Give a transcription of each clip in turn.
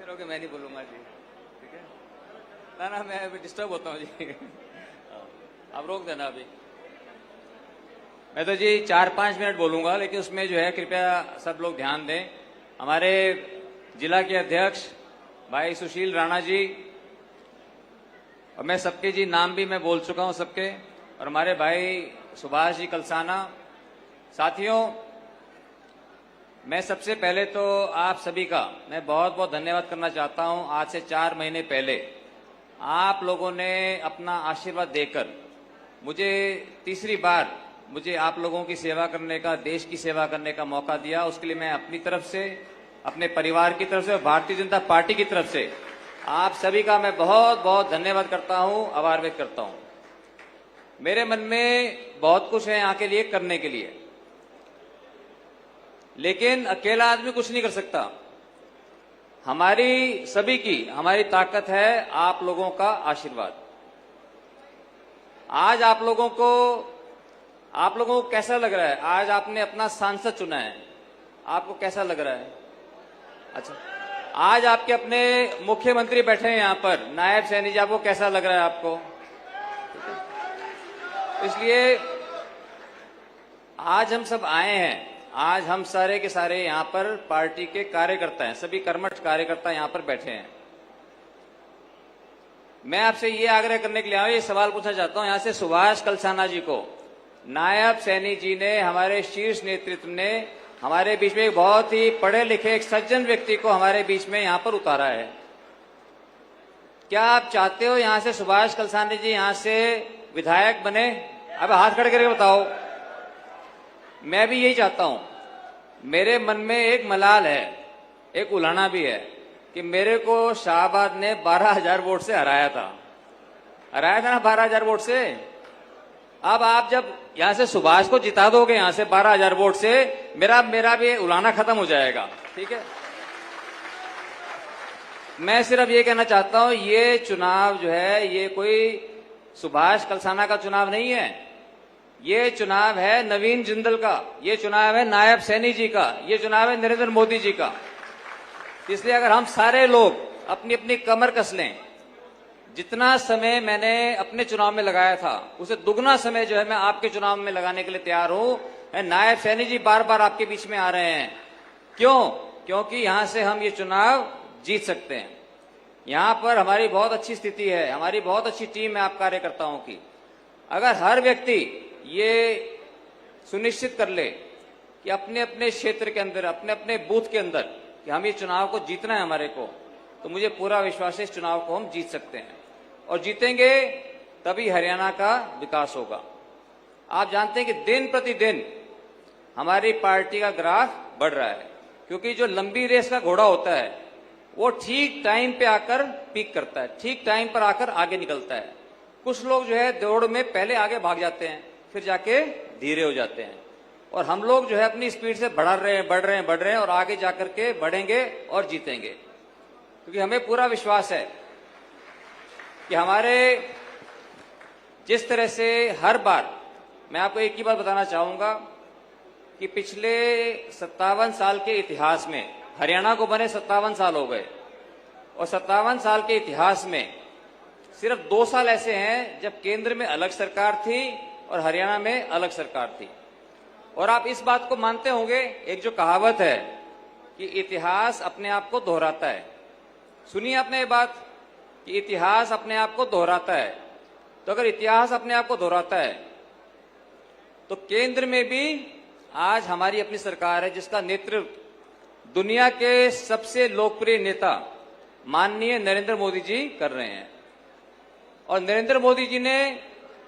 रहोगे, मैं नहीं बोलूंगा जी, ठीक है ना? ना मैं अभी डिस्टर्ब होता हूँ जी। आप रोक देना अभी। मैं तो जी 4-5 मिनट बोलूंगा, लेकिन उसमें जो है कृपया सब लोग ध्यान दें। हमारे जिला के अध्यक्ष भाई सुशील राणा जी, और मैं सबके जी नाम भी मैं बोल चुका हूं सबके, और हमारे भाई सुभाष जी कलसाना। साथियों, मैं सबसे पहले तो आप सभी का मैं बहुत बहुत धन्यवाद करना चाहता हूं। आज से 4 महीने पहले आप लोगों ने अपना आशीर्वाद देकर मुझे तीसरी बार मुझे आप लोगों की सेवा करने का, देश की सेवा करने का मौका दिया। उसके लिए मैं अपनी तरफ से, अपने परिवार की तरफ से और भारतीय जनता पार्टी की तरफ से आप सभी का मैं बहुत बहुत धन्यवाद करता हूं, आभार व्यक्त करता हूं। मेरे मन में बहुत कुछ है यहाँ के लिए करने के लिए, लेकिन अकेला आदमी कुछ नहीं कर सकता। हमारी सभी की हमारी ताकत है आप लोगों का आशीर्वाद। आज आप लोगों को कैसा लग रहा है? आज आपने अपना सांसद चुना है, आपको कैसा लग रहा है? अच्छा, आज आपके अपने मुख्यमंत्री बैठे हैं यहाँ पर, नायब सैनी जी, आपको कैसा लग रहा है आपको? इसलिए आज हम सब आए हैं, आज हम सारे के सारे यहाँ पर पार्टी के कार्यकर्ता हैं, सभी कर्मठ कार्यकर्ता यहाँ पर बैठे हैं। मैं आपसे ये आग्रह करने के लिए आया, ये सवाल पूछना चाहता हूँ यहाँ से सुभाष कलसाना जी को। नायब सैनी जी ने, हमारे शीर्ष नेतृत्व ने हमारे बीच में एक बहुत ही पढ़े लिखे, एक सज्जन व्यक्ति को हमारे बीच में यहाँ पर उतारा है। क्या आप चाहते हो यहाँ से सुभाष कलसाना जी यहाँ से विधायक बने? अब हाथ खड़े करके बताओ। मैं भी यही चाहता हूं। मेरे मन में एक मलाल है, एक उलाहना भी है कि मेरे को शाहबाद ने 12,000 वोट से हराया था ना, 12,000 वोट से। अब आप जब यहां से सुभाष को जिता दोगे यहां से 12,000 वोट से, मेरा भी उलाहना खत्म हो जाएगा, ठीक है? मैं सिर्फ ये कहना चाहता हूं, ये चुनाव जो है ये कोई सुभाष कलसाना का चुनाव नहीं है, ये चुनाव है नवीन जिंदल का, ये चुनाव है नायब सैनी जी का, ये चुनाव है नरेंद्र मोदी जी का। इसलिए अगर हम सारे लोग अपनी अपनी कमर कस लें, जितना समय मैंने अपने चुनाव में लगाया था उसे दुगना समय जो है मैं आपके चुनाव में लगाने के लिए तैयार हूं। नायब सैनी जी बार बार आपके बीच में आ रहे हैं, क्यों? क्योंकि यहां से हम ये चुनाव जीत सकते हैं। यहां पर हमारी बहुत अच्छी स्थिति है, हमारी बहुत अच्छी टीम है आप कार्यकर्ताओं की। अगर हर व्यक्ति ये सुनिश्चित कर ले कि अपने अपने क्षेत्र के अंदर, अपने अपने बूथ के अंदर कि हम ये चुनाव को जीतना है हमारे को, तो मुझे पूरा विश्वास है इस चुनाव को हम जीत सकते हैं, और जीतेंगे तभी हरियाणा का विकास होगा। आप जानते हैं कि दिन प्रतिदिन हमारी पार्टी का ग्राफ बढ़ रहा है, क्योंकि जो लंबी रेस का घोड़ा होता है वो ठीक टाइम पे आकर पीक करता है, ठीक टाइम पर आकर आगे निकलता है। कुछ लोग जो है दौड़ में पहले आगे भाग जाते हैं, फिर जाके धीरे हो जाते हैं, और हम लोग जो है अपनी स्पीड से बढ़ रहे हैं और आगे जाकर के बढ़ेंगे और जीतेंगे। क्योंकि हमें पूरा विश्वास है कि हमारे जिस तरह से हर बार, मैं आपको एक ही बात बताना चाहूंगा कि पिछले 57 साल के इतिहास में, हरियाणा को बने 57 साल हो गए, और 57 साल के इतिहास में सिर्फ 2 साल ऐसे हैं जब केंद्र में अलग सरकार थी और हरियाणा में अलग सरकार थी। और आप इस बात को मानते होंगे, एक जो कहावत है कि इतिहास अपने आप को दोहराता है। सुनिए आपने ये बात कि इतिहास अपने आप को दोहराता है। तो अगर इतिहास अपने आप को दोहराता है तो केंद्र में भी आज हमारी अपनी सरकार है, जिसका नेतृत्व दुनिया के सबसे लोकप्रिय नेता माननीय नरेंद्र मोदी जी कर रहे हैं। और नरेंद्र मोदी जी ने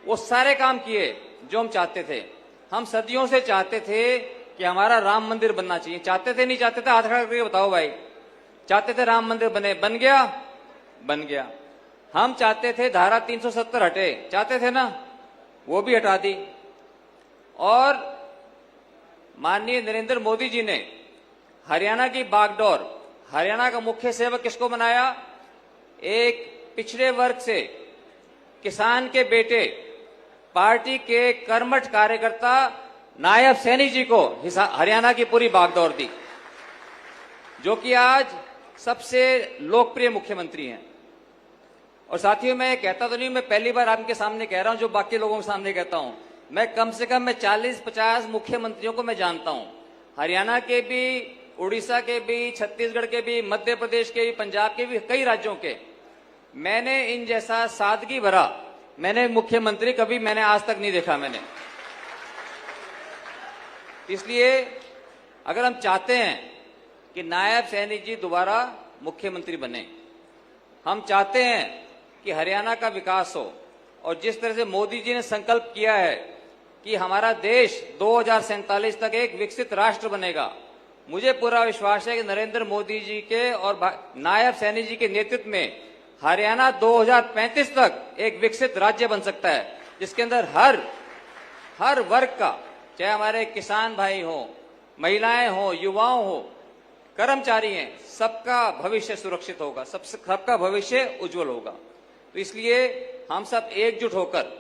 वो सारे काम किए जो हम चाहते थे। हम सदियों से चाहते थे कि हमारा राम मंदिर बनना चाहिए। चाहते थे, नहीं चाहते थे? हाथ खड़ा करके बताओ भाई। चाहते थे राम मंदिर बने, बन गया? बन गया। हम चाहते थे धारा 370 हटे, चाहते थे ना? वो भी हटा दी। और माननीय नरेंद्र मोदी जी ने हरियाणा की बागडोर, हरियाणा का मुख्य सेवक किसको बनाया? एक पिछड़े वर्ग से किसान के बेटे, पार्टी के कर्मठ कार्यकर्ता नायब सैनी जी को हरियाणा की पूरी बागडोर दी, जो कि आज सबसे लोकप्रिय मुख्यमंत्री हैं। और साथियों, मैं कहता तो नहीं, मैं पहली बार आपके सामने कह रहा हूं, जो बाकी लोगों के सामने कहता हूं। मैं कम से कम 40-50 मुख्यमंत्रियों को मैं जानता हूं, हरियाणा के भी, उड़ीसा के भी, छत्तीसगढ़ के भी, मध्य प्रदेश के भी, पंजाब के भी, कई राज्यों के। मैंने इन जैसा सादगी भरा मैंने मुख्यमंत्री कभी मैंने आज तक नहीं देखा मैंने। इसलिए अगर हम चाहते हैं कि नायब सैनी जी दोबारा मुख्यमंत्री बने, हम चाहते हैं कि हरियाणा का विकास हो, और जिस तरह से मोदी जी ने संकल्प किया है कि हमारा देश 2047 तक एक विकसित राष्ट्र बनेगा, मुझे पूरा विश्वास है कि नरेंद्र मोदी जी के और नायब सैनी जी के नेतृत्व में हरियाणा 2035 तक एक विकसित राज्य बन सकता है, जिसके अंदर हर वर्ग का, चाहे हमारे किसान भाई हो, महिलाएं हो, युवाओं हो, कर्मचारी हैं, सबका भविष्य सुरक्षित होगा, सबका भविष्य उज्जवल होगा। तो इसलिए हम सब एकजुट होकर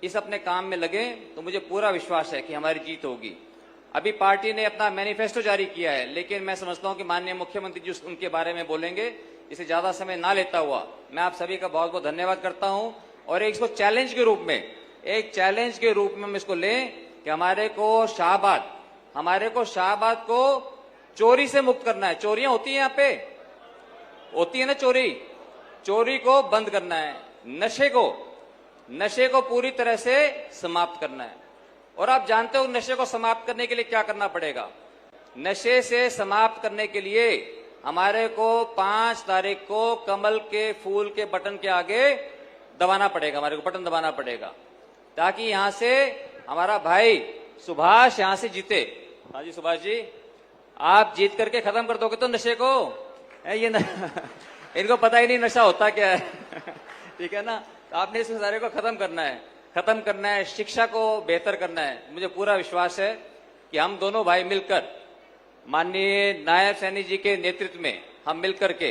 इस अपने काम में लगे, तो मुझे पूरा विश्वास है कि हमारी जीत होगी। अभी पार्टी ने अपना मैनिफेस्टो जारी किया है, लेकिन मैं समझता हूं कि माननीय मुख्यमंत्री जी उनके बारे में बोलेंगे। इसे ज्यादा समय ना लेता हुआ मैं आप सभी का बहुत बहुत धन्यवाद करता हूं। और इसको चैलेंज के रूप में हम इसको लें कि हमारे को शाहबाद को चोरी से मुक्त करना है। चोरियां होती हैं, यहाँ पे होती है ना चोरी को बंद करना है, नशे को पूरी तरह से समाप्त करना है। और आप जानते हो नशे को समाप्त करने के लिए क्या करना पड़ेगा। नशे से समाप्त करने के लिए हमारे को 5 तारीख को कमल के फूल के बटन के आगे दबाना पड़ेगा, हमारे को बटन दबाना पड़ेगा, ताकि यहां से हमारा भाई सुभाष यहां से जीते। हाँ जी सुभाष जी, आप जीत करके खत्म कर दोगे तो नशे को, इनको पता ही नहीं नशा होता क्या है ठीक है ना। तो आपने इस सारे को खत्म करना है, शिक्षा को बेहतर करना है। मुझे पूरा विश्वास है कि हम दोनों भाई मिलकर माननीय नायब सैनी जी के नेतृत्व में हम मिलकर के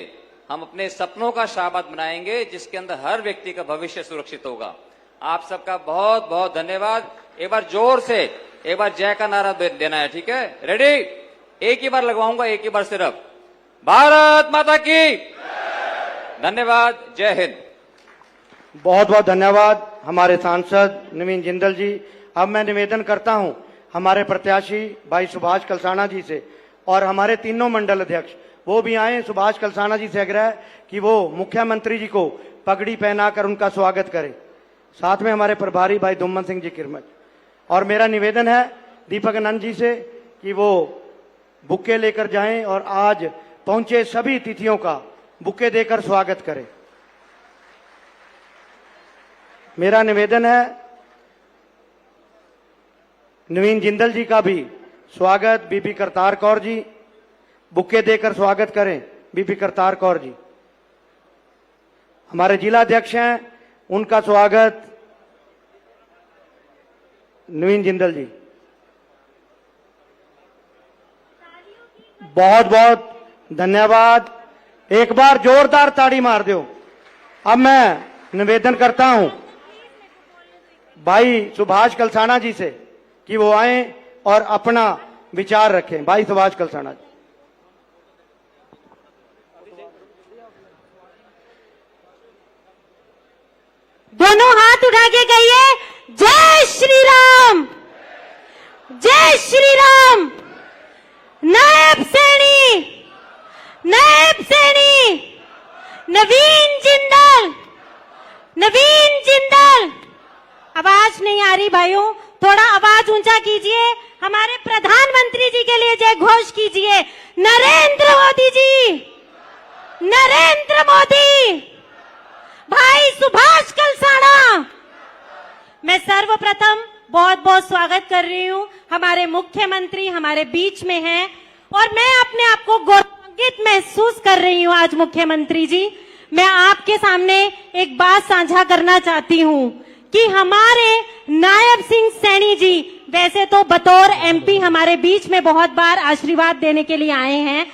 हम अपने सपनों का शाहबाद बनाएंगे, जिसके अंदर हर व्यक्ति का भविष्य सुरक्षित होगा। आप सबका बहुत बहुत धन्यवाद। एक बार जोर से एक बार जय का नारा देना है, ठीक है? रेडी? एक ही बार लगवाऊंगा, एक ही बार सिर्फ। भारत माता की धन्यवाद। जय हिंद। बहुत बहुत धन्यवाद हमारे सांसद नवीन जिंदल जी। अब मैं निवेदन करता हूं हमारे प्रत्याशी भाई सुभाष कलसाना जी से, और हमारे तीनों मंडल अध्यक्ष वो भी आए। सुभाष कलसाना जी से आग्रह कि वो मुख्यमंत्री जी को पगड़ी पहनाकर उनका स्वागत करें। साथ में हमारे प्रभारी भाई दुम्मन सिंह जी किरमच। और मेरा निवेदन है दीपक आनंद जी से कि वो बुक्के लेकर जाएं और आज पहुंचे सभी अतिथियों का बुक्के देकर स्वागत करें। मेरा निवेदन है नवीन जिंदल जी का भी स्वागत बीबी करतार कौर जी बुक्के देकर स्वागत करें। बीबी करतार कौर जी हमारे जिला अध्यक्ष हैं, उनका स्वागत नवीन जिंदल जी। बहुत बहुत धन्यवाद। एक बार जोरदार ताड़ी मार दो। अब मैं निवेदन करता हूं भाई सुभाष कलसाना जी से कि वो आए और अपना विचार रखें। भाई सुभाष कलसाना जी। दोनों हाथ उठा के कहिए जय श्री राम, जय श्री राम। नायब सैनी, नायब सैनी, नवीन जिंदल, नवीन जिंदल। आवाज नहीं आ रही भाइयों, थोड़ा आवाज ऊंचा कीजिए। हमारे प्रधानमंत्री जी के लिए जय घोष कीजिए। नरेंद्र मोदी जी, नरेंद्र मोदी, भाई सुभाष कलसाना। मैं सर्वप्रथम बहुत बहुत स्वागत कर रही हूं। हमारे मुख्यमंत्री हमारे बीच में हैं और मैं अपने आप को गौरवान्वित महसूस कर रही हूं। आज मुख्यमंत्री जी, मैं आपके सामने एक बात साझा करना चाहती हूं कि हमारे नायब सिंह सैनी जी वैसे तो बतौर एमपी हमारे बीच में बहुत बार आशीर्वाद देने के लिए आए हैं,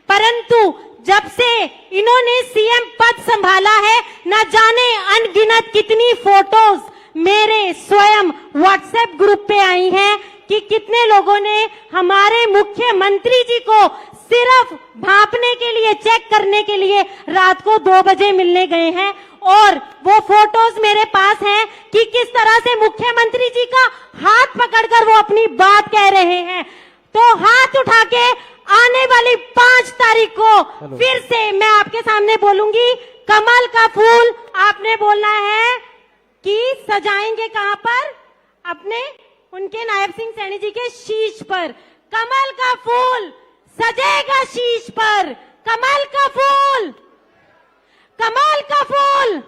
परंतु जब से इन्होंने सीएम पद संभाला है, न जाने अनगिनत कितनी फोटोज मेरे स्वयं व्हाट्सएप ग्रुप पे आई हैं कि कितने लोगों ने हमारे मुख्यमंत्री जी को सिर्फ भांपने के लिए, चेक करने के लिए रात को 2 बजे मिलने गए हैं। और वो फोटोज मेरे पास हैं कि किस तरह से मुख्यमंत्री जी का हाथ पकड़कर वो अपनी बात कह रहे हैं। तो हाथ उठा के आने वाली 5 तारीख को फिर से मैं आपके सामने बोलूंगी, कमल का फूल आपने बोलना है कि सजाएंगे कहां पर? अपने उनके नायब सिंह सैनी जी के शीश पर। कमल का फूल सजेगा शीश पर, कमल का फूल, कमल का फूल।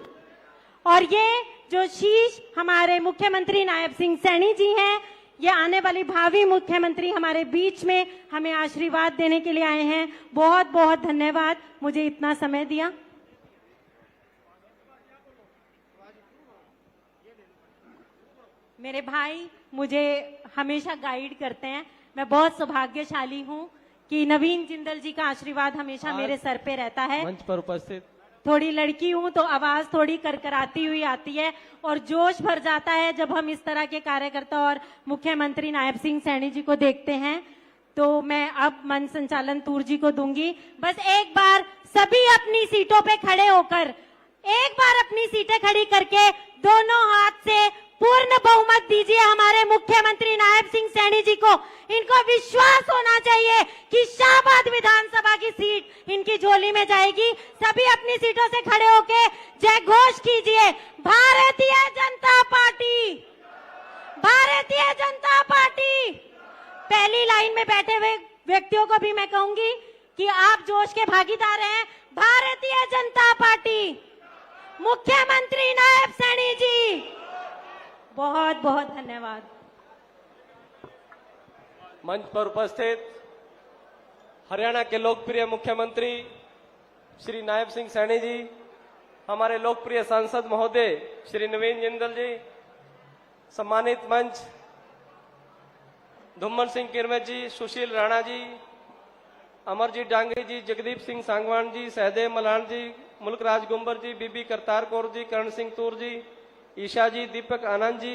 और ये जो शीश हमारे मुख्यमंत्री नायब सिंह सैनी जी हैं, ये आने वाली भावी मुख्यमंत्री हमारे बीच में हमें आशीर्वाद देने के लिए आए हैं। बहुत बहुत धन्यवाद मुझे इतना समय दिया। मेरे भाई मुझे हमेशा गाइड करते हैं। मैं बहुत सौभाग्यशाली हूँ कि नवीन जिंदल जी का आशीर्वाद हमेशा मेरे सर पे रहता है। मंच पर उपस्थित थोड़ी लड़की हूँ तो आवाज थोड़ी करकराती हुई आती है और जोश भर जाता है जब हम इस तरह के कार्यकर्ता और मुख्यमंत्री नायब सिंह सैनी जी को देखते हैं। तो मैं अब मंच संचालन तूर जी को दूंगी। बस एक बार सभी अपनी सीटों पे खड़े होकर, एक बार अपनी सीटें खड़ी करके दोनों हाथ से पूर्ण बहुमत दीजिए हमारे मुख्यमंत्री नायब सिंह सैनी जी को। इनको विश्वास होना चाहिए कि शाहबाद विधानसभा की सीट इनकी झोली में जाएगी। सभी अपनी सीटों से खड़े होके जय घोष कीजिए, भारतीय जनता पार्टी, भारतीय जनता पार्टी। पहली लाइन में बैठे हुए व्यक्तियों को भी मैं कहूंगी कि आप जोश के भागीदार हैं। भारतीय जनता पार्टी, मुख्यमंत्री नायब सैनी जी, बहुत बहुत धन्यवाद। मंच पर उपस्थित हरियाणा के लोकप्रिय मुख्यमंत्री श्री नायब सिंह सैनी जी, हमारे लोकप्रिय सांसद महोदय श्री नवीन जिंदल जी, सम्मानित मंच धुम्मन सिंह किरमेट जी, सुशील राणा जी, अमरजीत डांगरी जी, जगदीप सिंह सांगवान जी, सहदेव मलान जी, मुल्क राज गुंबर जी, बीबी करतार कौर जी, करण सिंह तूर जी, ईशा जी, दीपक आनंद जी,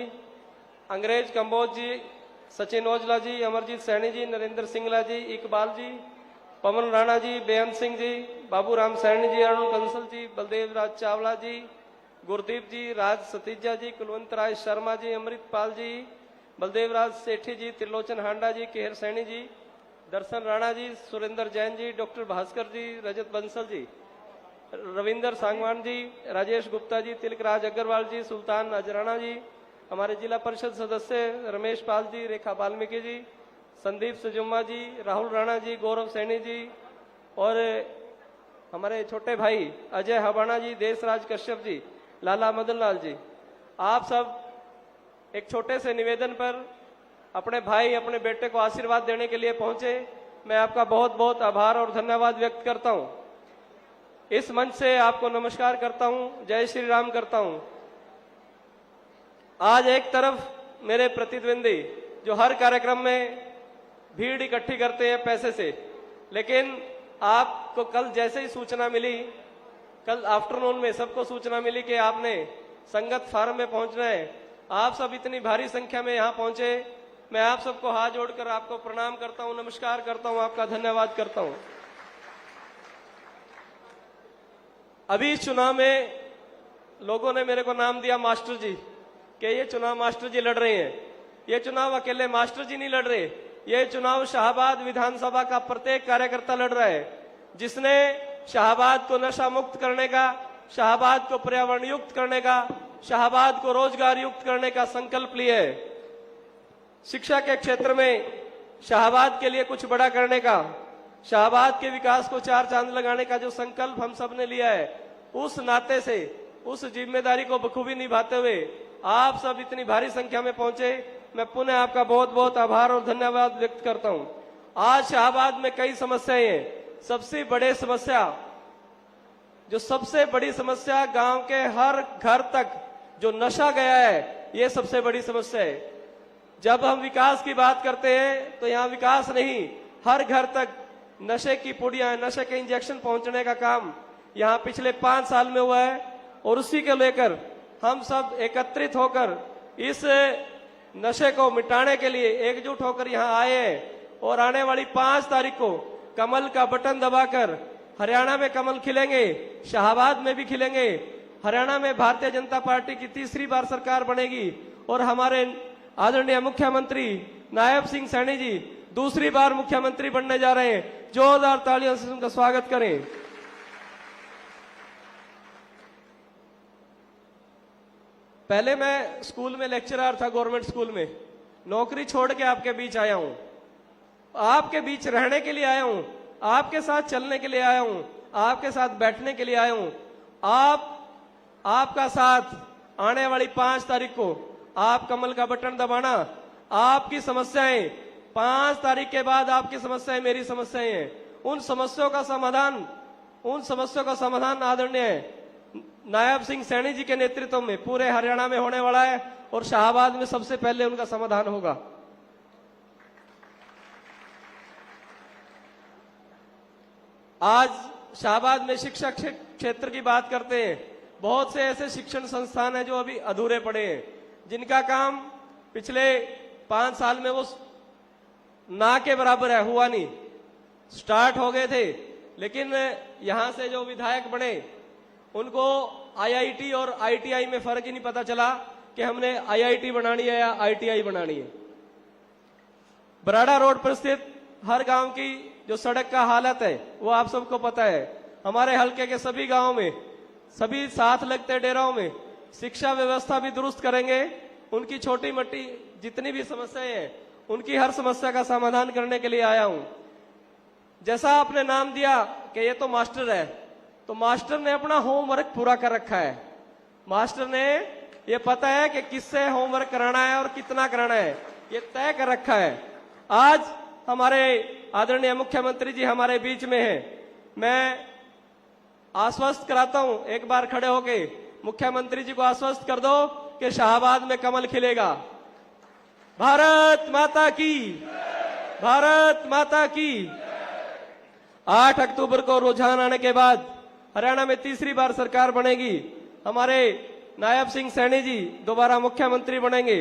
अंग्रेज कंबोज जी, सचिन ओजला जी, अमरजीत सैनी जी, नरेंद्र सिंगला जी, इकबाल जी, पवन राणा जी, बेअंत सिंह जी, बाबू राम सैनी जी, अरुण कंसल जी, बलदेव राज चावला जी, गुरदीप जी, राज सतीजा जी, कुलवंत राय शर्मा जी, अमृतपाल जी, बलदेव राज सेठी जी, त्रिलोचन हांडा जी, केहर सैनी जी, दर्शन राणा जी, सुरेंद्र जैन जी, डॉक्टर भास्कर जी, रजत बंसल जी, रविंदर सांगवान जी, राजेश गुप्ता जी, तिलक राज अग्रवाल जी, सुल्तान अजराना जी, हमारे जिला परिषद सदस्य रमेश पाल जी, रेखा वाल्मीकि जी, संदीप सजुम्मा जी, राहुल राणा जी, गौरव सैनी जी और हमारे छोटे भाई अजय हबाना जी, देशराज कश्यप जी, लाला मदन लाल जी, आप सब एक छोटे से निवेदन पर अपने भाई, अपने बेटे को आशीर्वाद देने के लिए पहुंचे। मैं आपका बहुत बहुत आभार और धन्यवाद व्यक्त करता हूं। इस मंच से आपको नमस्कार करता हूं, जय श्री राम करता हूं। आज एक तरफ मेरे प्रतिद्वंदी जो हर कार्यक्रम में भीड़ इकट्ठी करते हैं पैसे से, लेकिन आपको कल जैसे ही सूचना मिली, कल आफ्टरनून में सबको सूचना मिली कि आपने संगत फार्म में पहुंचना है, आप सब इतनी भारी संख्या में यहां पहुंचे। मैं आप सबको हाथ जोड़कर आपको प्रणाम करता हूं, नमस्कार करता हूं, आपका धन्यवाद करता हूं। अभी इस चुनाव में लोगों ने मेरे को नाम दिया मास्टर जी, कि ये चुनाव मास्टर जी लड़ रहे हैं। ये चुनाव अकेले मास्टर जी नहीं लड़ रहे, ये चुनाव शाहबाद विधानसभा का प्रत्येक कार्यकर्ता लड़ रहा है, जिसने शाहबाद को नशा मुक्त करने का, शाहबाद को पर्यावरण युक्त करने का, शाहबाद को रोजगार युक्त करने का संकल्प लिया है। शिक्षा के क्षेत्र में शाहबाद के लिए कुछ बड़ा करने का, शाहबाद के विकास को 4 चांद लगाने का जो संकल्प हम सब ने लिया है, उस नाते से, उस जिम्मेदारी को बखूबी निभाते हुए आप सब इतनी भारी संख्या में पहुंचे। मैं पुनः आपका बहुत बहुत आभार और धन्यवाद व्यक्त करता हूं। आज शाहबाद में कई समस्याएं हैं। सबसे बड़ी समस्या गांव के हर घर तक जो नशा गया है, ये सबसे बड़ी समस्या है। जब हम विकास की बात करते हैं तो यहाँ विकास नहीं, हर घर तक नशे की पुड़ियां, नशे के इंजेक्शन पहुंचने का काम यहाँ पिछले 5 साल में हुआ है। और उसी को लेकर हम सब एकत्रित होकर इस नशे को मिटाने के लिए एकजुट होकर यहाँ आए हैं और आने वाली 5 तारीख को कमल का बटन दबाकर हरियाणा में कमल खिलेंगे, शाहबाद में भी खिलेंगे। हरियाणा में भारतीय जनता पार्टी की तीसरी बार सरकार बनेगी और हमारे आदरणीय मुख्यमंत्री नायब सिंह सैनी जी दूसरी बार मुख्यमंत्री बनने जा रहे हैं। जोरदार तालियों से उनका स्वागत करें। पहले मैं स्कूल में लेक्चरर था, गवर्नमेंट स्कूल में। नौकरी छोड़ के आपके बीच आया हूं, आपके बीच रहने के लिए आया हूं, आपके साथ चलने के लिए आया हूं, आपके साथ बैठने के लिए आया हूं। आपका साथ आने वाली 5 तारीख को आप कमल का बटन दबाना। आपकी समस्याएं 5 तारीख के बाद, आपकी समस्याएं मेरी समस्याएं हैं। उन समस्याओं का समाधान आदरणीय नायब सिंह सैनी जी के नेतृत्व में पूरे हरियाणा में होने वाला है और शाहबाद में सबसे पहले उनका समाधान होगा। आज शाहबाद में शिक्षा क्षेत्र की बात करते हैं। बहुत से ऐसे शिक्षण संस्थान हैं जो अभी अधूरे पड़े हैं, जिनका काम पिछले 5 साल में वो ना के बराबर है, हुआ नहीं। स्टार्ट हो गए थे, लेकिन यहां से जो विधायक बने उनको आईआईटी और आईटीआई में फर्क ही नहीं पता चला कि हमने आईआईटी बनानी है या आईटीआई बनानी है। बराड़ा रोड पर स्थित हर गांव की जो सड़क का हालत है वो आप सबको पता है। हमारे हलके के सभी गांवों में, सभी साथ लगते डेराओं में शिक्षा व्यवस्था भी दुरुस्त करेंगे। उनकी छोटी मोटी जितनी भी समस्याएं हैं, उनकी हर समस्या का समाधान करने के लिए आया हूं। जैसा आपने नाम दिया कि ये तो मास्टर है, तो मास्टर ने अपना होमवर्क पूरा कर रखा है। मास्टर ने ये पता है कि किससे होमवर्क कराना है और कितना कराना है, ये तय कर रखा है। आज हमारे आदरणीय मुख्यमंत्री जी हमारे बीच में हैं। मैं आश्वस्त कराता हूं, एक बार खड़े होके मुख्यमंत्री जी को आश्वस्त कर दो कि शाहबाद में कमल खिलेगा। भारत माता की, भारत माता की। 8 अक्टूबर को रुझान आने के बाद हरियाणा में तीसरी बार सरकार बनेगी। हमारे नायब सिंह सैनी जी दोबारा मुख्यमंत्री बनेंगे।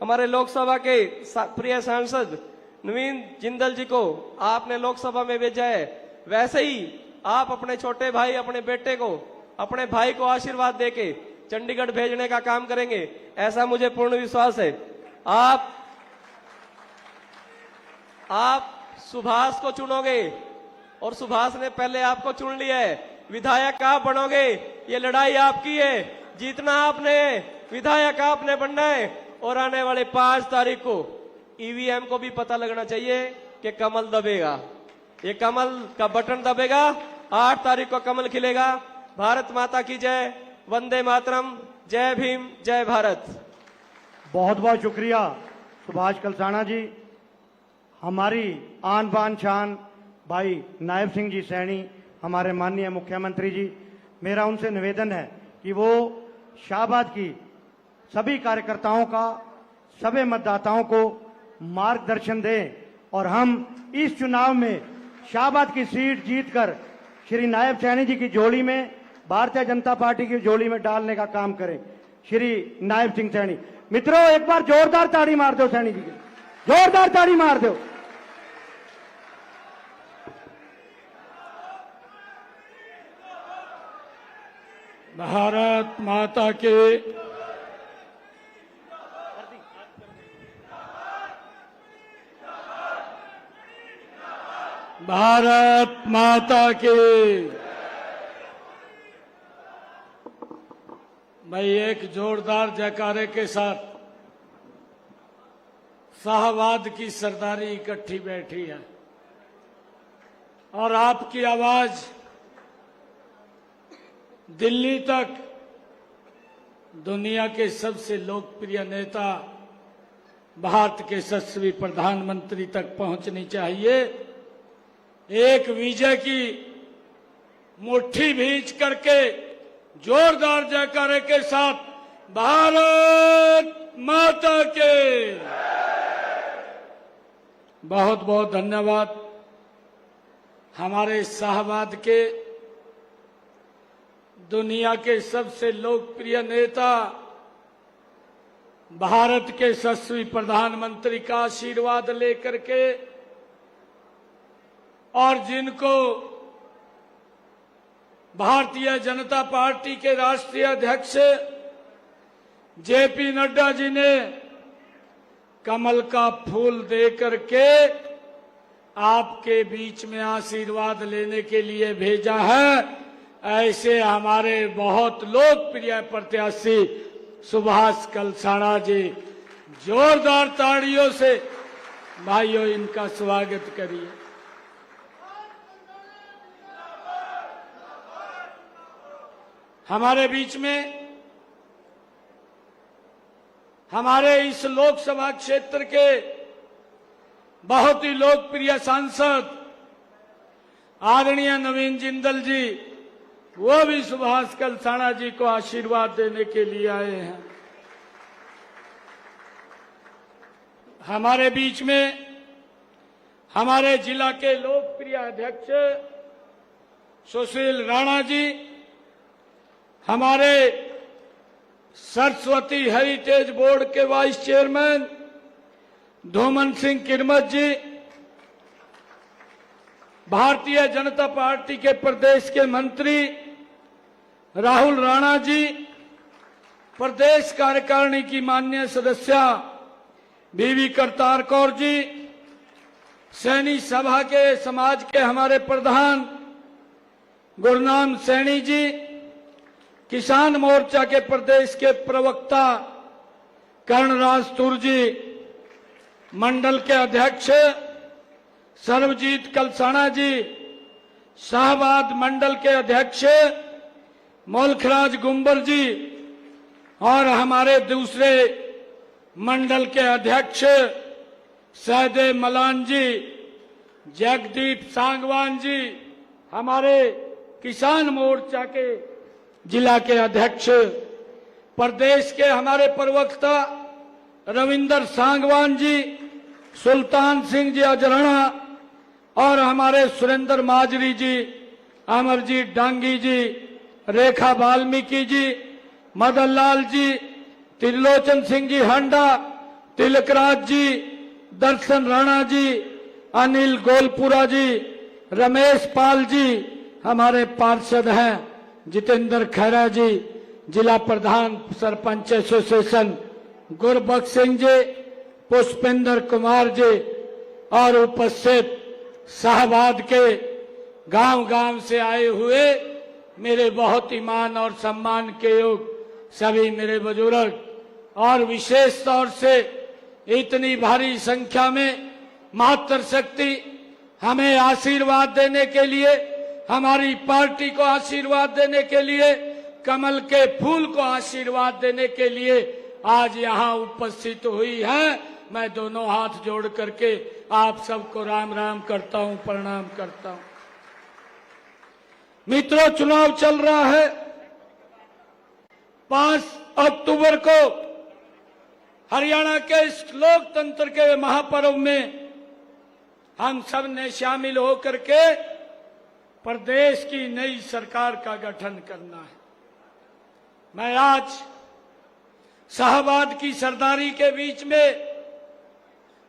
हमारे लोकसभा के प्रिय सांसद नवीन जिंदल जी को आपने लोकसभा में भेजा है। वैसे ही आप अपने छोटे भाई, अपने बेटे को, अपने भाई को आशीर्वाद देके चंडीगढ़ भेजने का काम करेंगे, ऐसा मुझे पूर्ण विश्वास है। आप सुभाष को चुनोगे और सुभाष ने पहले आपको चुन लिया है। विधायक आप बनोगे, ये लड़ाई आपकी है, जीतना आपने, विधायक आपने बनना है। और आने वाले 5 तारीख को ईवीएम को भी पता लगना चाहिए कि कमल दबेगा, ये कमल का बटन दबेगा। 8 तारीख को कमल खिलेगा। भारत माता की जय, वंदे मातरम, जय भीम, जय भारत। बहुत बहुत शुक्रिया सुभाष कलसाना जी। हमारी आन बान शान भाई नायब सिंह जी सैनी, हमारे माननीय मुख्यमंत्री जी, मेरा उनसे निवेदन है कि वो शाहबाद की सभी कार्यकर्ताओं का, सभी मतदाताओं को मार्गदर्शन दें और हम इस चुनाव में शाहबाद की सीट जीतकर श्री नायब सैनी जी की झोली में, भारतीय जनता पार्टी की झोली में डालने का काम करें। श्री नायब सिंह सैनी, मित्रों एक बार जोरदार ताड़ी मार दो सैनी जी की, जोरदार ताड़ी मार दो। भारत माता के, भारत माता के। मैं एक जोरदार जयकारे के साथ शाहबाद की सरदारी इकट्ठी बैठी है और आपकी आवाज दिल्ली तक, दुनिया के सबसे लोकप्रिय नेता, भारत के यशस्वी प्रधानमंत्री तक पहुंचनी चाहिए। एक विजय की मुट्ठी भींच करके जोरदार जयकारे के साथ भारत माता के। बहुत बहुत धन्यवाद। हमारे शाहबाद के दुनिया के सबसे लोकप्रिय नेता भारत के यशस्वी प्रधानमंत्री का आशीर्वाद लेकर के और जिनको भारतीय जनता पार्टी के राष्ट्रीय अध्यक्ष जेपी नड्डा जी ने कमल का फूल देकर के आपके बीच में आशीर्वाद लेने के लिए भेजा है, ऐसे हमारे बहुत लोकप्रिय प्रत्याशी सुभाष कलसाणा जी, जोरदार ताड़ियों से भाइयों इनका स्वागत करिए। हमारे बीच में हमारे इस लोकसभा क्षेत्र के बहुत ही लोकप्रिय सांसद आदरणीय नवीन जिंदल जी, वो भी सुभाष कलसाणा जी को आशीर्वाद देने के लिए आए हैं। हमारे बीच में हमारे जिला के लोकप्रिय अध्यक्ष सुशील राणा जी, हमारे सरस्वती हेरिटेज बोर्ड के वाइस चेयरमैन धूमन सिंह किरमत जी, भारतीय जनता पार्टी के प्रदेश के मंत्री राहुल राणा जी, प्रदेश कार्यकारिणी की माननीय सदस्या बीबी करतार कौर जी, सैनी सभा के समाज के हमारे प्रधान गुरनाम सैनी जी, किसान मोर्चा के प्रदेश के प्रवक्ता कर्णराज तुर जी, मंडल के अध्यक्ष सर्वजीत कलसाणा जी, शाहबाद मंडल के अध्यक्ष मोलखराज गुंबर जी और हमारे दूसरे मंडल के अध्यक्ष सहदेव मलान जी, जगदीप सांगवान जी, हमारे किसान मोर्चा के जिला के अध्यक्ष, प्रदेश के हमारे प्रवक्ता रविंदर सांगवान जी, सुल्तान सिंह जी अजरना और हमारे सुरेंद्र माजरी जी, अमरजीत डांगी जी, रेखा वाल्मीकि जी, मदन लाल जी, त्रिलोचन सिंह जी हांडा, तिलकराज जी, दर्शन राणा जी, अनिल गोलपुरा जी, रमेश पाल जी, हमारे पार्षद हैं जितेंद्र खैरा जी, जिला प्रधान सरपंच एसोसिएशन गुरबख्श सिंह जी, पुष्पेंद्र कुमार जी और उपस्थित शाहबाद के गांव-गांव से आए हुए मेरे बहुत ही मान और सम्मान के योग सभी मेरे बुजुर्ग और विशेष तौर से इतनी भारी संख्या में मातृशक्ति हमें आशीर्वाद देने के लिए, हमारी पार्टी को आशीर्वाद देने के लिए, कमल के फूल को आशीर्वाद देने के लिए आज यहाँ उपस्थित हुई है। मैं दोनों हाथ जोड़ करके आप सबको राम राम करता हूँ, प्रणाम करता हूँ। मित्रों, चुनाव चल रहा है। 5 अक्टूबर को हरियाणा के इस लोकतंत्र के महापर्व में हम सब ने शामिल होकर के प्रदेश की नई सरकार का गठन करना है। मैं आज शाहबाद की सरदारी के बीच में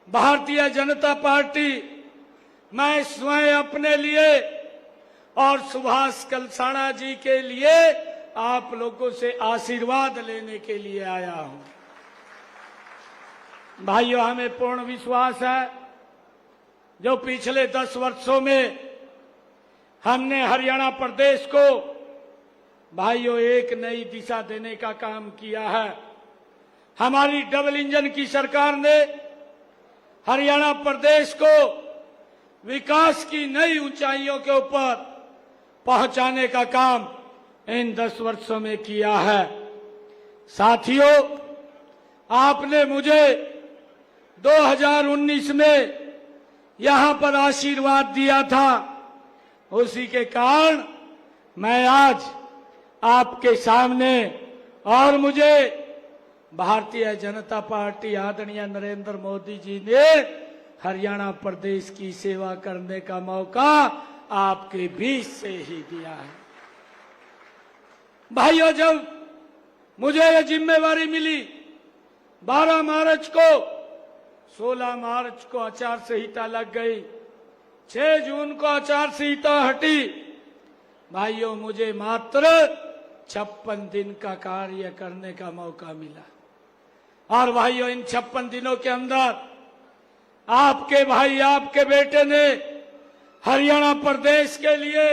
भारतीय जनता पार्टी, मैं स्वयं अपने लिए और सुभाष कलसाणा जी के लिए आप लोगों से आशीर्वाद लेने के लिए आया हूं। भाइयों, हमें पूर्ण विश्वास है जो पिछले 10 वर्षों में हमने हरियाणा प्रदेश को भाइयों एक नई दिशा देने का काम किया है। हमारी डबल इंजन की सरकार ने हरियाणा प्रदेश को विकास की नई ऊंचाइयों के ऊपर पहुंचाने का काम इन 10 वर्षों में किया है। साथियों, आपने मुझे 2019 में यहां पर आशीर्वाद दिया था, उसी के कारण मैं आज आपके सामने और मुझे भारतीय जनता पार्टी आदरणीय नरेंद्र मोदी जी ने हरियाणा प्रदेश की सेवा करने का मौका आपके बीच से ही दिया है। भाइयों, जब मुझे ये जिम्मेवारी मिली 12 मार्च को 16 मार्च को आचार संहिता लग गई, 6 जून को आचार संहिता हटी। भाइयों, मुझे मात्र 56 दिन का कार्य करने का मौका मिला। और भाइयों, इन 56 दिनों के अंदर आपके भाई, आपके बेटे ने हरियाणा प्रदेश के लिए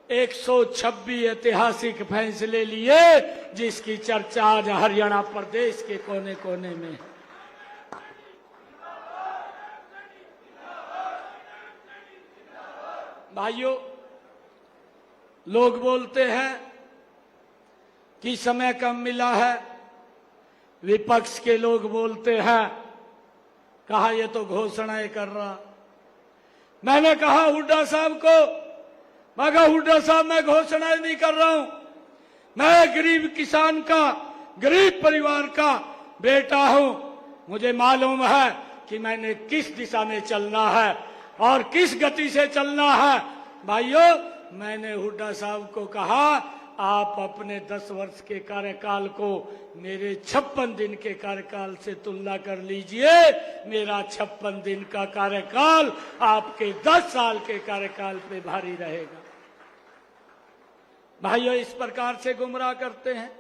126 ऐतिहासिक फैसले लिए, जिसकी चर्चा आज हरियाणा प्रदेश के कोने कोने में है। भाइयों, लोग बोलते हैं कि समय कम मिला है, विपक्ष के लोग बोलते हैं कहा ये तो घोषणाएं कर रहा। मैंने कहा हुड्डा साहब को, मगर हुड्डा साहब मैं घोषणाएं नहीं कर रहा हूं, मैं गरीब किसान का, गरीब परिवार का बेटा हूं। मुझे मालूम है कि मैंने किस दिशा में चलना है और किस गति से चलना है। भाइयों, मैंने हुड्डा साहब को कहा आप अपने 10 वर्ष के कार्यकाल को मेरे 56 दिन के कार्यकाल से तुलना कर लीजिए। मेरा 56 दिन का कार्यकाल आपके 10 साल के कार्यकाल पे भारी रहेगा। भाइयों, इस प्रकार से गुमराह करते हैं,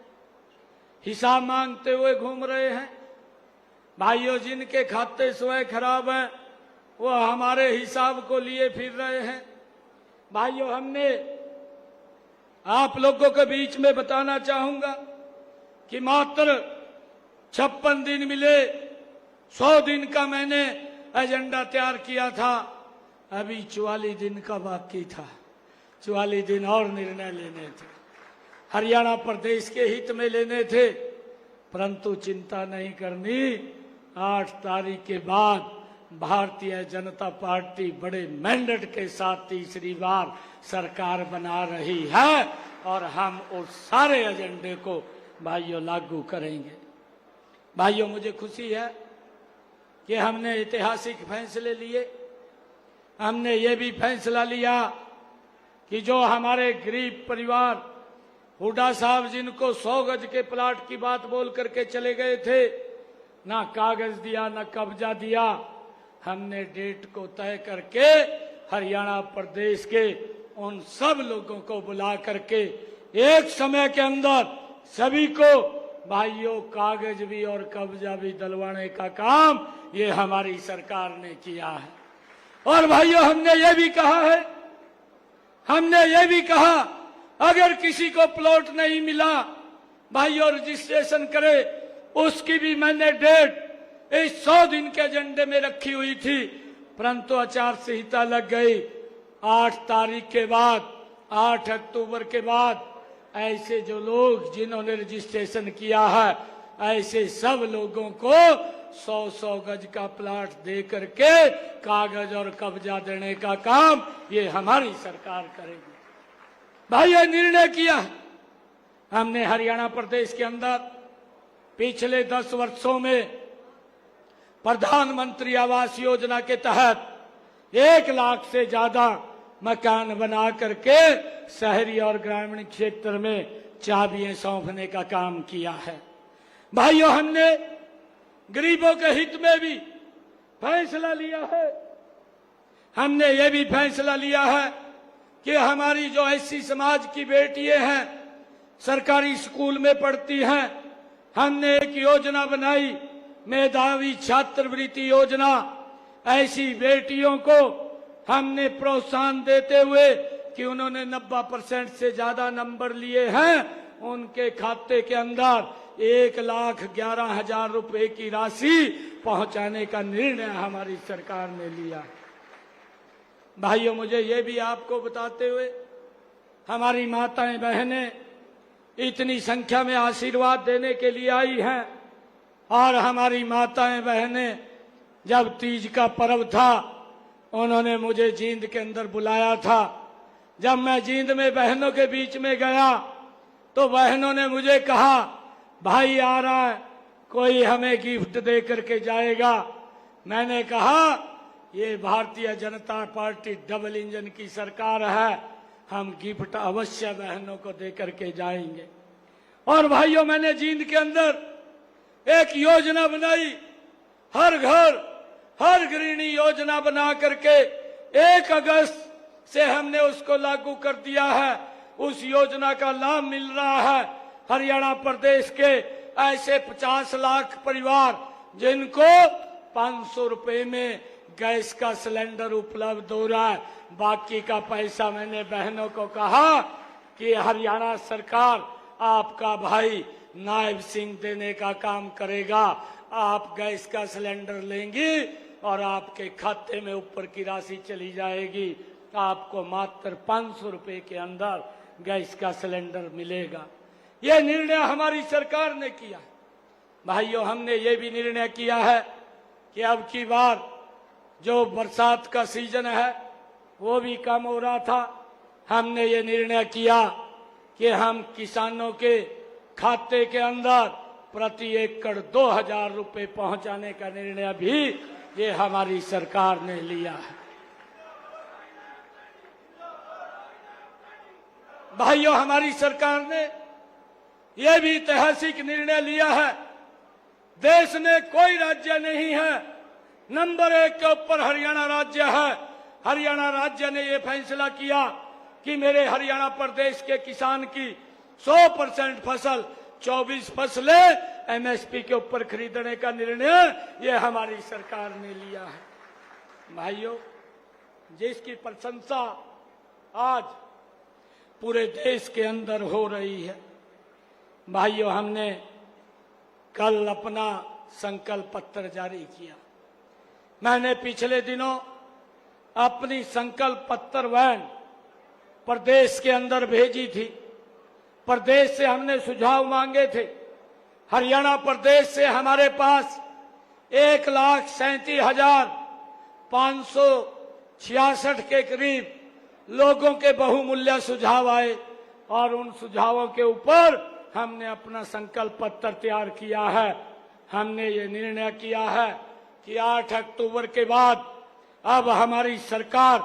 हिसाब मांगते हुए घूम रहे हैं। भाइयों, जिनके खाते स्वयं खराब हैं वो हमारे हिसाब को लिए फिर रहे हैं। भाइयों, हमने आप लोगों के बीच में बताना चाहूंगा कि मात्र 56 दिन मिले, 100 दिन का मैंने एजेंडा तैयार किया था, अभी 44 दिन का बाकी था। 44 दिन और निर्णय लेने थे, हरियाणा प्रदेश के हित में लेने थे, परंतु चिंता नहीं करनी। 8 तारीख के बाद भारतीय जनता पार्टी बड़े मैंडेट के साथ तीसरी बार सरकार बना रही है और हम उस सारे एजेंडे को भाइयों लागू करेंगे। भाइयों, मुझे खुशी है कि हमने ऐतिहासिक फैसले लिए। हमने ये भी फैसला लिया कि जो हमारे गरीब परिवार, हुड्डा साहब जिनको 100 गज के प्लाट की बात बोल करके चले गए थे, ना कागज दिया ना कब्जा दिया, हमने डेट को तय करके हरियाणा प्रदेश के उन सब लोगों को बुला करके एक समय के अंदर सभी को भाइयों कागज भी और कब्जा भी दिलवाने का काम ये हमारी सरकार ने किया है। और भाइयों, हमने ये भी कहा अगर किसी को प्लॉट नहीं मिला भाइयों रजिस्ट्रेशन करे, उसकी भी मैंने डेट इस 100 दिन के एजेंडे में रखी हुई थी, परंतु आचार संहिता लग गई। 8 तारीख के बाद, 8 अक्टूबर के बाद ऐसे जो लोग जिन्होंने रजिस्ट्रेशन किया है, ऐसे सब लोगों को 100-100 गज का प्लाट दे करके कागज और कब्जा देने का काम ये हमारी सरकार करेगी। भाई, ये निर्णय किया हमने हरियाणा प्रदेश के अंदर पिछले 10 वर्षों में प्रधानमंत्री आवास योजना के तहत 1 लाख से ज्यादा मकान बना करके शहरी और ग्रामीण क्षेत्र में चाबियां सौंपने का काम किया है। भाइयों, हमने गरीबों के हित में भी फैसला लिया है। हमने ये भी फैसला लिया है कि हमारी जो ऐसी समाज की बेटियां हैं, सरकारी स्कूल में पढ़ती हैं, हमने एक योजना बनाई, मेधावी छात्रवृत्ति योजना। ऐसी बेटियों को हमने प्रोत्साहन देते हुए कि उन्होंने 90% से ज्यादा नंबर लिए हैं, उनके खाते के अंदर 1,11,000 रुपए की राशि पहुंचाने का निर्णय हमारी सरकार ने लिया। भाइयों, मुझे ये भी आपको बताते हुए, हमारी माताएं बहनें इतनी संख्या में आशीर्वाद देने के लिए आई हैं, और हमारी माताएं बहनें जब तीज का पर्व था उन्होंने मुझे जींद के अंदर बुलाया था। जब मैं जींद में बहनों के बीच में गया तो बहनों ने मुझे कहा, भाई आ रहा है, कोई हमें गिफ्ट दे करके जाएगा। मैंने कहा ये Bharatiya Janata party double engine की सरकार है, हम गिफ्ट अवश्य बहनों को दे करके जाएंगे। और भाइयों, मैंने जींद के अंदर एक योजना बनाई, हर घर हर गृहिणी योजना बना करके 1 अगस्त से हमने उसको लागू कर दिया है। उस योजना का लाभ मिल रहा है हरियाणा प्रदेश के ऐसे 50 लाख परिवार जिनको 500 रुपए में गैस का सिलेंडर उपलब्ध हो रहा है। बाकी का पैसा मैंने बहनों को कहा कि हरियाणा सरकार आपका भाई नायब सिंह देने का काम करेगा। आप गैस का सिलेंडर लेंगी और आपके खाते में ऊपर की राशि चली जाएगी। आपको मात्र 500 रुपए के अंदर गैस का सिलेंडर मिलेगा। यह निर्णय हमारी सरकार ने किया। भाइयों, हमने ये भी निर्णय किया है कि अब की बार जो बरसात का सीजन है वो भी कम हो रहा था। हमने ये निर्णय किया कि हम किसानों के खाते के अंदर प्रति एकड़ 2000 रुपए पहुंचाने का निर्णय भी ये हमारी सरकार ने लिया है। भाइयों, हमारी सरकार ने यह भी ऐतिहासिक निर्णय लिया है। देश में कोई राज्य नहीं है, नंबर 1 के ऊपर हरियाणा राज्य है। हरियाणा राज्य ने यह फैसला किया कि मेरे हरियाणा प्रदेश के किसान की 100% फसल 24 फसलें एमएसपी के ऊपर खरीदने का निर्णय ये हमारी सरकार ने लिया है। भाइयों, जिसकी प्रशंसा आज पूरे देश के अंदर हो रही है। भाइयों, हमने कल अपना संकल्प पत्र जारी किया। मैंने पिछले दिनों अपनी संकल्प पत्र वैन प्रदेश के अंदर भेजी थी। प्रदेश से हमने सुझाव मांगे थे। हरियाणा प्रदेश से हमारे पास 1,37,566 के करीब लोगों के बहुमूल्य सुझाव आए और उन सुझावों के ऊपर हमने अपना संकल्प पत्र तैयार किया है। हमने ये निर्णय किया है कि 8 अक्टूबर के बाद अब हमारी सरकार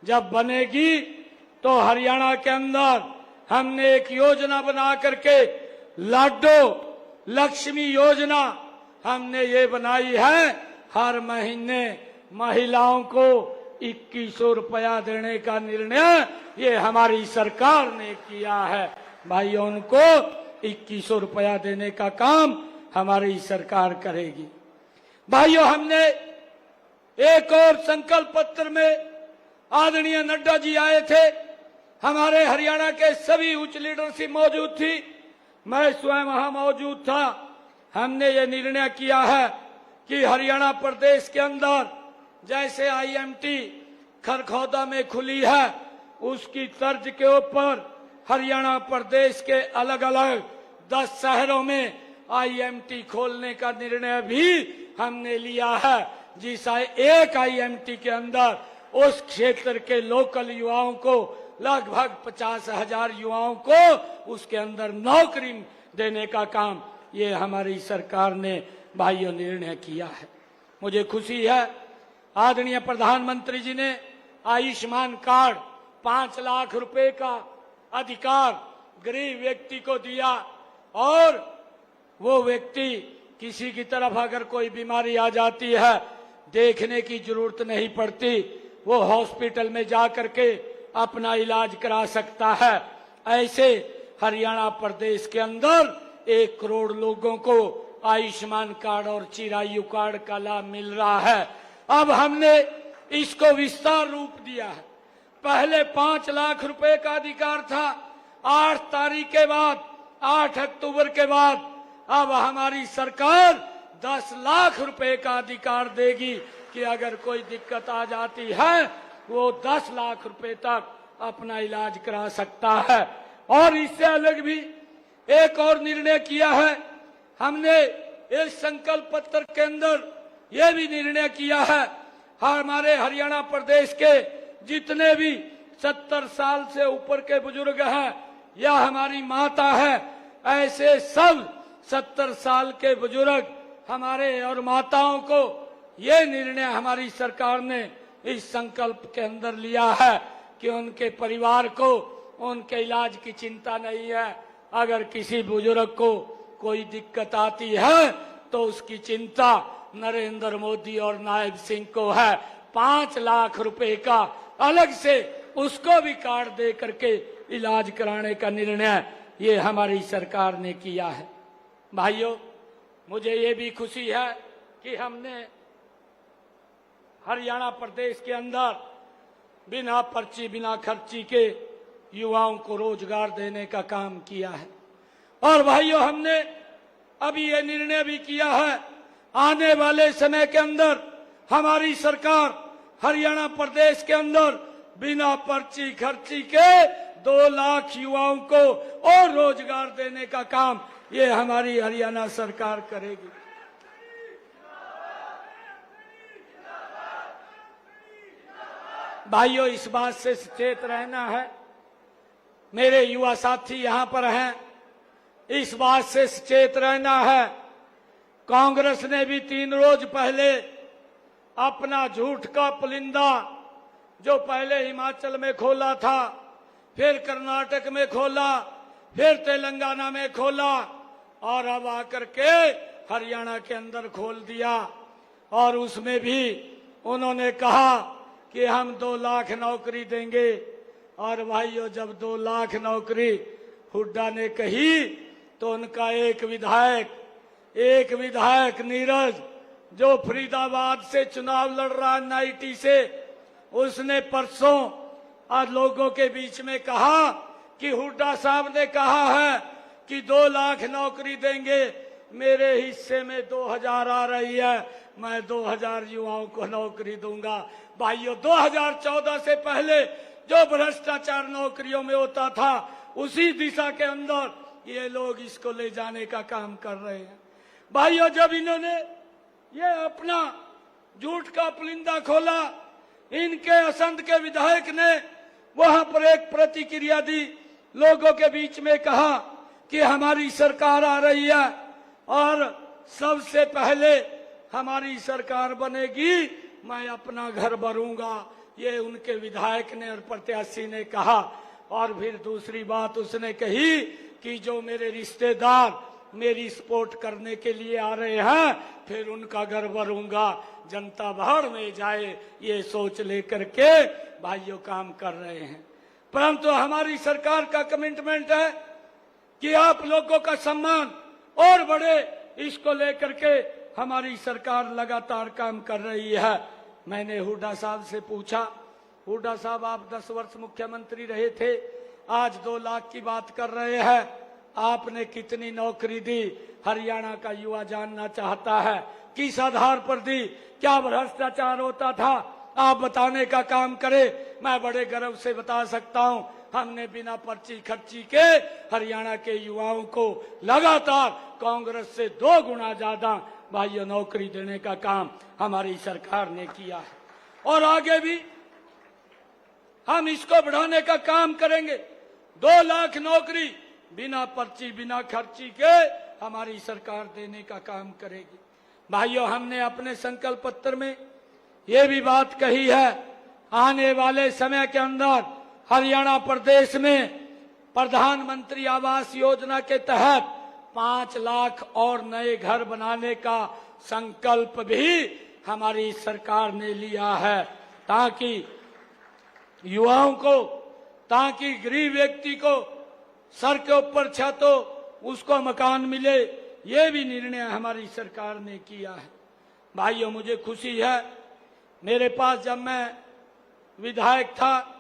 जब बनेगी तो हरियाणा के अंदर हमने एक योजना बना करके लाडो लक्ष्मी योजना हमने ये बनाई है। हर महीने महिलाओं को 2100 रुपया देने का निर्णय ये हमारी सरकार ने किया है। भाइयों, उनको 2100 रुपया देने का काम हमारी सरकार करेगी। भाइयों, हमने एक और संकल्प पत्र में आदरणीय नड्डा जी आए थे। हमारे हरियाणा के सभी उच्च लीडरशिप मौजूद थी। मैं स्वयं वहां मौजूद था। हमने ये निर्णय किया है कि हरियाणा प्रदेश के अंदर जैसे आईएमटी खरखौदा में खुली है उसकी तर्ज के ऊपर हरियाणा प्रदेश के अलग अलग 10 शहरों में आईएमटी खोलने का निर्णय भी हमने लिया है। जिस एक आईएमटी के अंदर उस क्षेत्र के लोकल युवाओं को लगभग 50,000 युवाओं को उसके अंदर नौकरी देने का काम ये हमारी सरकार ने भाइयों निर्णय किया है। मुझे खुशी है आदरणीय प्रधानमंत्री जी ने आयुष्मान कार्ड 5 लाख रुपए का अधिकार गरीब व्यक्ति को दिया और वो व्यक्ति किसी की तरफ अगर कोई बीमारी आ जाती है देखने की जरूरत नहीं पड़ती, वो हॉस्पिटल में जा करके अपना इलाज करा सकता है। ऐसे हरियाणा प्रदेश के अंदर 1 करोड़ लोगों को आयुष्मान कार्ड और चिरायु कार्ड का लाभ मिल रहा है। अब हमने इसको विस्तार रूप दिया है। पहले 5 लाख रुपए का अधिकार था। 8 तारीख के बाद 8 अक्टूबर के बाद अब हमारी सरकार 10 लाख रुपए का अधिकार देगी कि अगर कोई दिक्कत आ जाती है वो 10 लाख रुपए तक अपना इलाज करा सकता है। और इससे अलग भी एक और निर्णय किया है हमने इस संकल्प पत्र के अंदर यह भी निर्णय किया है हमारे हरियाणा प्रदेश के जितने भी 70 साल से ऊपर के बुजुर्ग हैं या हमारी माता है, ऐसे सब 70 साल के बुजुर्ग हमारे और माताओं को ये निर्णय हमारी सरकार ने इस संकल्प के अंदर लिया है कि उनके परिवार को उनके इलाज की चिंता नहीं है। अगर किसी बुजुर्ग को कोई दिक्कत आती है तो उसकी चिंता नरेंद्र मोदी और नायब सिंह को है। 5 लाख रुपए का अलग से उसको भी कार्ड दे करके इलाज कराने का निर्णय ये हमारी सरकार ने किया है। भाइयों, मुझे ये भी खुशी है कि हमने हरियाणा प्रदेश के अंदर बिना पर्ची बिना खर्ची के युवाओं को रोजगार देने का काम किया है। और भाइयों, हमने अभी ये निर्णय भी किया है, आने वाले समय के अंदर हमारी सरकार हरियाणा प्रदेश के अंदर बिना पर्ची खर्ची के 2 लाख युवाओं को और रोजगार देने का काम ये हमारी हरियाणा सरकार करेगी। भाइयों, इस बात से सचेत रहना है, मेरे युवा साथी यहां पर हैं, इस बात से सचेत रहना है। कांग्रेस ने भी 3 रोज पहले अपना झूठ का पुलिंदा जो पहले हिमाचल में खोला था, फिर कर्नाटक में खोला, फिर तेलंगाना में खोला और अब आकर के हरियाणा के अंदर खोल दिया। और उसमें भी उन्होंने कहा कि हम 2 लाख नौकरी देंगे। और भाइयों, जब 2 लाख नौकरी हुड्डा ने कही तो उनका एक विधायक नीरज, जो फरीदाबाद से चुनाव लड़ रहा है 90 से, उसने परसों आज लोगों के बीच में कहा कि हुड्डा साहब ने कहा है कि 2 लाख नौकरी देंगे, मेरे हिस्से में 2000 आ रही है, मैं 2000 युवाओं को नौकरी दूंगा। भाइयों, 2014 से पहले जो भ्रष्टाचार नौकरियों में होता था, उसी दिशा के अंदर ये लोग इसको ले जाने का काम कर रहे हैं। भाइयों, जब इन्होंने ये अपना झूठ का पुलिंदा खोला, इनके असंध के विधायक ने वहां पर एक प्रतिक्रिया दी, लोगों के बीच में कहा कि हमारी सरकार आ रही है और सबसे पहले हमारी सरकार बनेगी, मैं अपना घर भरूंगा। ये उनके विधायक ने और प्रत्याशी ने कहा। और फिर दूसरी बात उसने कही कि जो मेरे रिश्तेदार मेरी सपोर्ट करने के लिए आ रहे हैं, फिर उनका घर भरूंगा। जनता बाहर में जाए, ये सोच लेकर के भाइयों काम कर रहे हैं। परंतु हमारी सरकार का कमिटमेंट है कि आप लोगों का सम्मान और बढ़े, इसको लेकर के हमारी सरकार लगातार काम कर रही है। मैंने हुड्डा साहब से पूछा, हुड्डा साहब आप 10 वर्ष मुख्यमंत्री रहे थे, आज 2 लाख की बात कर रहे हैं, आपने कितनी नौकरी दी? हरियाणा का युवा जानना चाहता है। किस आधार पर दी? क्या भ्रष्टाचार होता था? आप बताने का काम करें। मैं बड़े गर्व से बता सकता हूं, हमने बिना पर्ची खर्ची के हरियाणा के युवाओं को लगातार कांग्रेस से 2 गुना ज्यादा भाइयों नौकरी देने का काम हमारी सरकार ने किया है। और आगे भी हम इसको बढ़ाने का काम करेंगे। 2 लाख नौकरी बिना पर्ची बिना खर्ची के हमारी सरकार देने का काम करेगी। भाइयों, हमने अपने संकल्प पत्र में ये भी बात कही है, आने वाले समय के अंदर हरियाणा प्रदेश में प्रधानमंत्री आवास योजना के तहत 5 लाख और नए घर बनाने का संकल्प भी हमारी सरकार ने लिया है, ताकि युवाओं को, ताकि गरीब व्यक्ति को सर के ऊपर छत हो, उसको मकान मिले। ये भी निर्णय हमारी सरकार ने किया है। भाइयों, मुझे खुशी है, मेरे पास जब मैं विधायक था,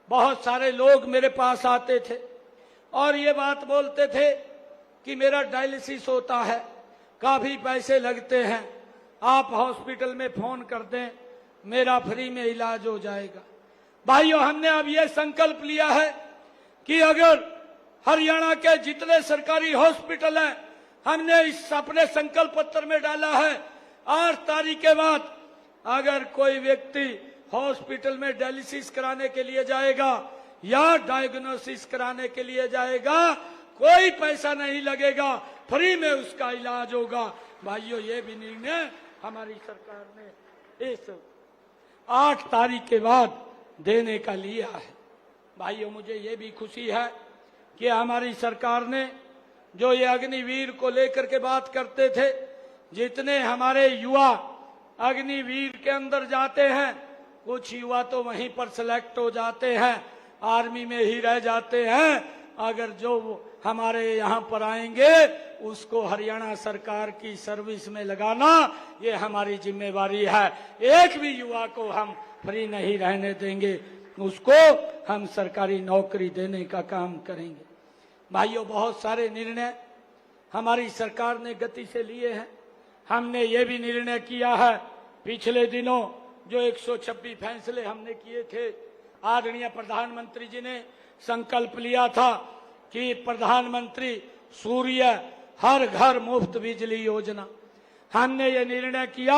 बहुत सारे लोग मेरे पास आते थे और ये बात बोलते थे कि मेरा डायलिसिस होता है, काफी पैसे लगते हैं, आप हॉस्पिटल में फोन कर दें, मेरा फ्री में इलाज हो जाएगा। भाइयों, हमने अब ये संकल्प लिया है कि अगर हरियाणा के जितने सरकारी हॉस्पिटल हैं, हमने इस अपने संकल्प पत्र में डाला है, 8 तारीख के बाद अगर कोई व्यक्ति हॉस्पिटल में डायलिसिस कराने के लिए जाएगा या डायग्नोसिस कराने के लिए जाएगा, कोई पैसा नहीं लगेगा, फ्री में उसका इलाज होगा। भाइयों, ये भी निर्णय हमारी सरकार ने इस 8 तारीख के बाद देने का लिया है। भाइयों, मुझे ये भी खुशी है कि हमारी सरकार ने जो ये अग्निवीर को लेकर के बात करते थे, जितने हमारे युवा अग्निवीर के अंदर जाते हैं, कुछ युवा तो वहीं पर सिलेक्ट हो जाते हैं, आर्मी में ही रह जाते हैं। अगर जो हमारे यहाँ पर आएंगे उसको हरियाणा सरकार की सर्विस में लगाना ये हमारी जिम्मेवारी है। एक भी युवा को हम फ्री नहीं रहने देंगे, उसको हम सरकारी नौकरी देने का काम करेंगे। भाइयों, बहुत सारे निर्णय हमारी सरकार ने गति से लिए हैं। हमने ये भी निर्णय किया है, पिछले दिनों जो 126 फैसले हमने किए थे, आदरणीय प्रधानमंत्री जी ने संकल्प लिया था कि प्रधानमंत्री सूर्य हर घर मुफ्त बिजली योजना, हमने ये निर्णय किया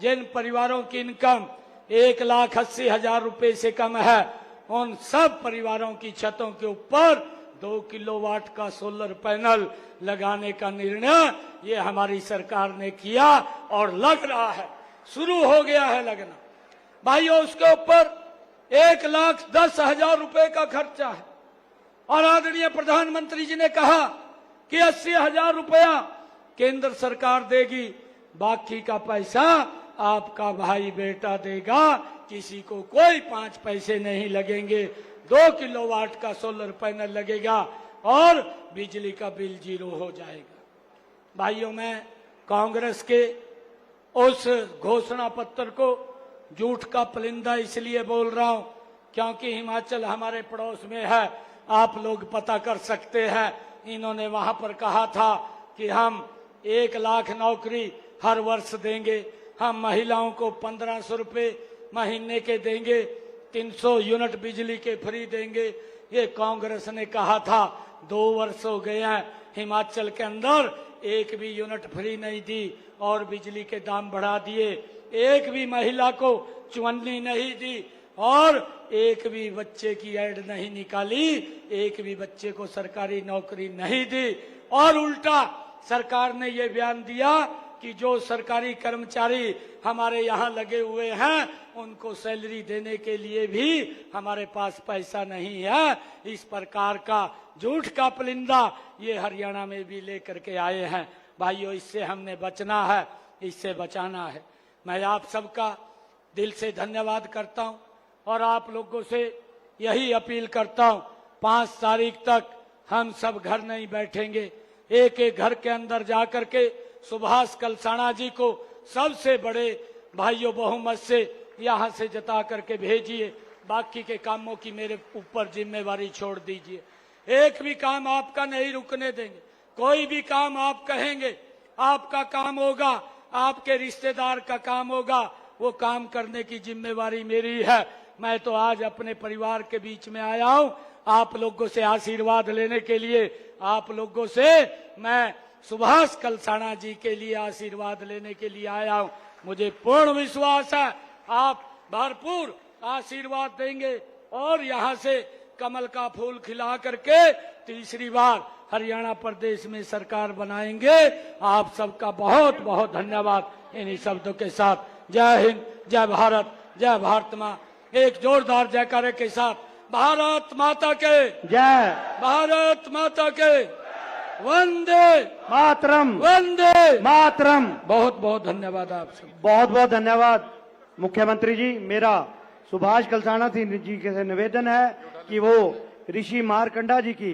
जिन परिवारों की इनकम 1,80,000 रुपए से कम है, उन सब परिवारों की छतों के ऊपर 2 किलोवाट का सोलर पैनल लगाने का निर्णय ये हमारी सरकार ने किया और लग रहा है, शुरू हो गया है लगना। भाइयों, उसके ऊपर 1,10,000 रुपए का खर्चा है और आदरणीय प्रधानमंत्री जी ने कहा कि 80,000 रुपया केंद्र सरकार देगी, बाकी का पैसा आपका भाई बेटा देगा, किसी को कोई 5 पैसे नहीं लगेंगे। 2 किलोवाट का सोलर पैनल लगेगा और बिजली का बिल 0 हो जाएगा। भाइयों, मैं कांग्रेस के उस घोषणा पत्र को झूठ का परिंदा इसलिए बोल रहा हूं क्योंकि हिमाचल हमारे पड़ोस में है, आप लोग पता कर सकते हैं। इन्होंने वहां पर कहा था कि हम 1 लाख नौकरी हर वर्ष देंगे, हम महिलाओं को 1,500 रुपए महीने के देंगे, 300 यूनिट बिजली के फ्री देंगे। ये कांग्रेस ने कहा था, 2 वर्ष हो गए हैं, हिमाचल के अंदर एक भी यूनिट फ्री नहीं दी और बिजली के दाम बढ़ा दिए। एक भी महिला को चुन्नी नहीं दी और एक भी बच्चे की ऐड नहीं निकाली, एक भी बच्चे को सरकारी नौकरी नहीं दी। और उल्टा सरकार ने ये बयान दिया कि जो सरकारी कर्मचारी हमारे यहाँ लगे हुए हैं उनको सैलरी देने के लिए भी हमारे पास पैसा नहीं है। इस प्रकार का झूठ का परिंदा ये हरियाणा में भी लेकर के आए हैं। भाइयों, इससे हमने बचना है, इससे बचाना है। मैं आप सबका दिल से धन्यवाद करता हूं और आप लोगों से यही अपील करता हूं, 5 तारीख तक हम सब घर नहीं बैठेंगे। एक एक घर के अंदर जाकर के सुभाष कलसाणा जी को सबसे बड़े भाइयों बहुमत से यहां से जता करके भेजिए। बाकी के कामों की मेरे ऊपर जिम्मेवारी छोड़ दीजिए। एक भी काम आपका नहीं रुकने देंगे। कोई भी काम आप कहेंगे, आपका काम होगा, आपके रिश्तेदार का काम होगा, वो काम करने की जिम्मेवारी मेरी है। मैं तो आज अपने परिवार के बीच में आया हूं आप लोगों से आशीर्वाद लेने के लिए। आप लोगों से मैं सुभाष कलसाणा जी के लिए आशीर्वाद लेने के लिए आया हूं। मुझे पूर्ण विश्वास है आप भरपूर आशीर्वाद देंगे और यहाँ से कमल का फूल खिला करके तीसरी बार हरियाणा प्रदेश में सरकार बनाएंगे। आप सबका बहुत बहुत धन्यवाद। इन्हीं शब्दों के साथ जय हिंद, जय भारत, जय भारत माँ। एक जोरदार जयकारे के साथ भारत माता के जय, भारत माता के वंदे मातरम, वंदे मातरम। बहुत बहुत धन्यवाद आप सब। बहुत बहुत धन्यवाद मुख्यमंत्री जी। मेरा सुभाष कलसाणा जी से निवेदन है कि वो ऋषि मारकंडा जी की